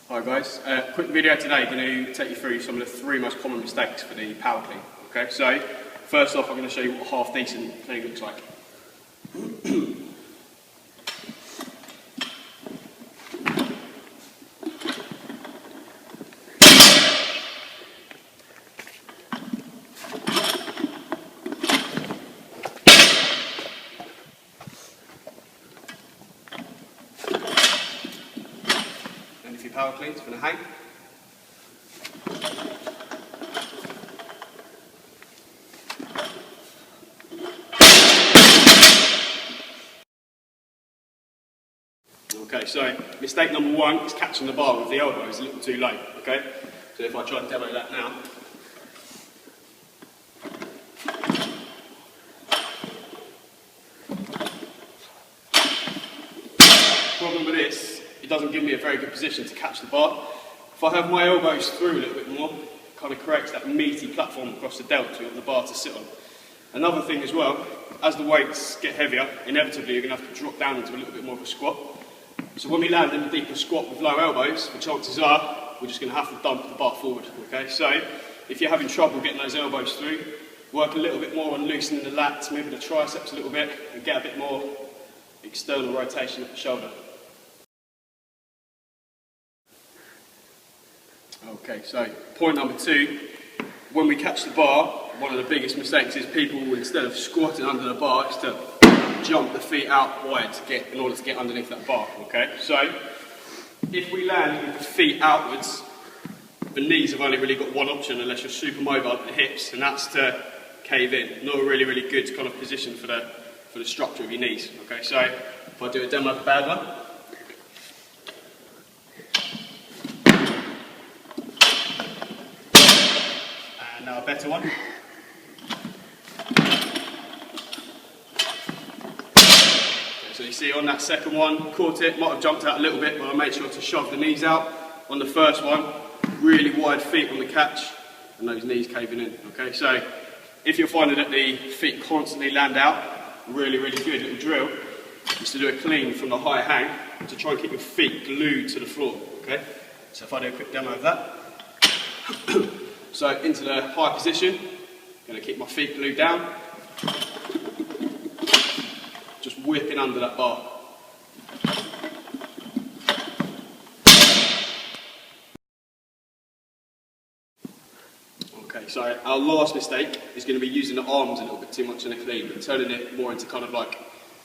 Hi guys, quick video today, going to take you through some of the 3 most common mistakes for the power clean. Okay, so first off I'm going to show you what a half decent clean looks like. And if your power clean, it's going to hang. Okay, so mistake number 1 is catching the bar with the elbows a little too low. Okay, so if I try and demo that now. Problem with this, it doesn't give me a very good position to catch the bar. If I have my elbows through a little bit more, it kind of creates that meaty platform across the delt so you want the bar to sit on. Another thing as well, as the weights get heavier, inevitably you're going to have to drop down into a little bit more of a squat. So when we land in a deeper squat with low elbows, the chances are we're just going to have to dump the bar forward. Okay, so if you're having trouble getting those elbows through, work a little bit more on loosening the lats, maybe the triceps a little bit, and get a bit more external rotation at the shoulder. Okay, so point number 2, when we catch the bar, one of the biggest mistakes is people, instead of squatting under the bar, is to jump the feet out wide in order to get underneath that bar. Okay, so if we land with the feet outwards, the knees have only really got one option unless you're super mobile at the hips, and that's to cave in. Not a really good kind of position for the structure of your knees. Okay, so if I do a demo of a bad one. And now a better one. So you see on that second one, caught it, might have jumped out a little bit, but I made sure to shove the knees out. On the first one, really wide feet on the catch, and those knees caving in. Okay, so if you're finding that the feet constantly land out, really good little drill is to do a clean from the high hang to try and keep your feet glued to the floor. Okay, so if I do a quick demo of that. So into the high position, going to keep my feet glued down. Just whipping under that bar. Okay, so our last mistake is going to be using the arms a little bit too much in a clean, but turning it more into kind of like,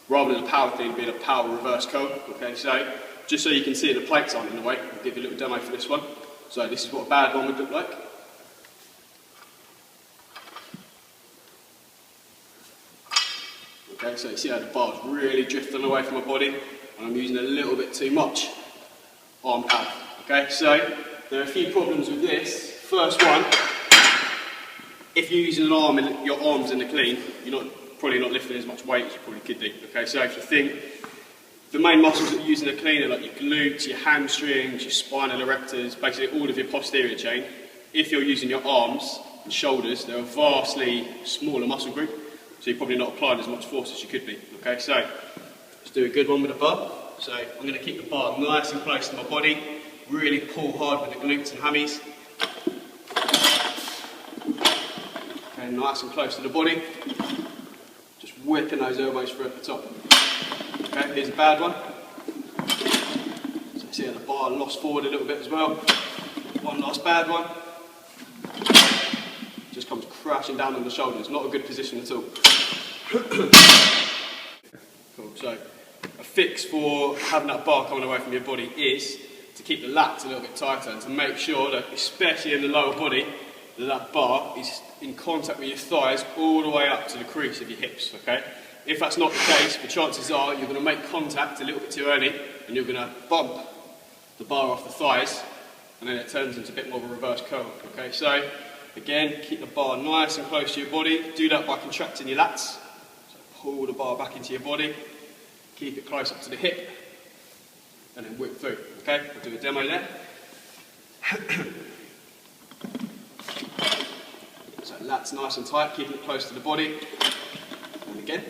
rather than a power clean, being a power reverse curl. Okay, so just so you can see the plates aren't in the way, I'll give you a little demo for this one. So this is what a bad one would look like. Okay, so you see how the bar's really drifting away from my body, and I'm using a little bit too much arm power. Okay, so there are a few problems with this. First one, if you're using your arms in the clean, you're probably not lifting as much weight as you probably could do. Okay, so if you think the main muscles that you use in the clean are like your glutes, your hamstrings, your spinal erectors, basically all of your posterior chain. If you're using your arms and shoulders, they're a vastly smaller muscle group. So you're probably not applying as much force as you could be. Okay, so let's do a good one with the bar. So I'm going to keep the bar nice and close to my body, really pull hard with the glutes and hammies. Okay, nice and close to the body. Just whipping those elbows through at the top. Okay, here's a bad one. So you see how the bar lost forward a little bit as well. One last bad one. Just comes crashing down on the shoulders. Not a good position at all. Cool. So a fix for having that bar coming away from your body is to keep the lats a little bit tighter and to make sure that, especially in the lower body, that bar is in contact with your thighs all the way up to the crease of your hips. Okay. If that's not the case, the chances are you're going to make contact a little bit too early and you're going to bump the bar off the thighs, and then it turns into a bit more of a reverse curl. Okay. So again, keep the bar nice and close to your body. Do that by contracting your lats. So pull the bar back into your body. Keep it close up to the hip. And then whip through. Okay, I'll do a demo there. So lats nice and tight, keeping it close to the body. And again.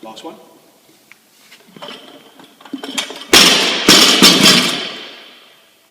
Last one.